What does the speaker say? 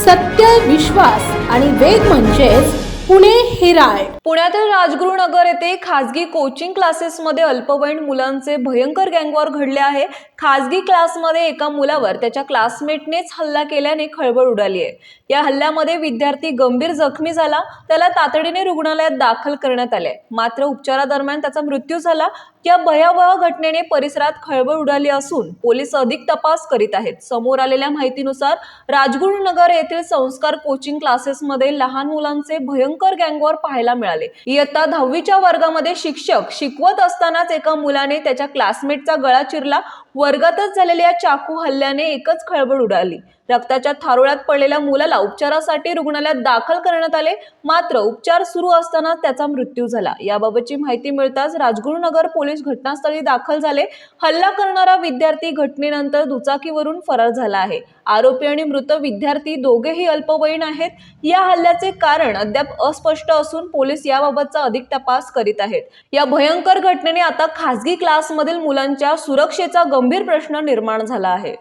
सत्य, विश्वास आणि वेग म्हणजेच पुणे हिराल्ड. पुण्यातील राजगुरुनगर येथे खासगी कोचिंग क्लासेसमध्ये अल्पवयीन मुलांचे भयंकर गँगवॉर घडले आहे. खासगी क्लासमध्ये एका मुलावर त्याच्या क्लासमेटनेच हल्ला केल्याने खळबळ उडाली आहे. या हल्ल्यामध्ये विद्यार्थी गंभीर जखमी झाला. त्याला तातडीने रुग्णालयात दाखल करण्यात आले, मात्र उपचारादरम्यान त्याचा मृत्यू झाला. या भयावह घटनेने परिसरात खळबळ उडाली असून पोलीस अधिक तपास करीत आहेत. समोर आलेल्या माहितीनुसार राजगुरुनगर येथील संस्कार कोचिंग क्लासेसमध्ये लहान मुलांचे भयंकर गँगवॉर पाहायला मिळाले. इयत्ता 10वीच्या वर्गामध्ये शिक्षक शिकवत असतानाच एका मुलाने त्याच्या क्लासमेटचा गळा चिरला. वर्गातच झालेल्या चाकू हल्ल्याने एकच खळबळ उडाली. रक्ताच्या थारोळ्यात पडलेल्या मुलाला उपचारासाठी रुग्णालयात दाखल करण्यात आले, मात्र उपचार सुरू असताना त्याचा मृत्यू झाला. याबाबतची माहिती मिळताच राजगुरुनगर पोलीस घटनास्थळी दाखल झाले. हल्ला करणारा विद्यार्थी घटनेनंतर दुचाकीवरून फरार झाला आहे. आरोपी आणि मृत विद्यार्थी दोघेही अल्पवयीन आहेत. या हल्ल्याचे कारण अद्याप अस्पष्ट असून पोलीस याबाबतचा अधिक तपास करीत आहेत. या भयंकर घटनेने आता खासगी क्लासमधील मुलांच्या सुरक्षेचा गंभीर प्रश्न निर्माण झाला आहे.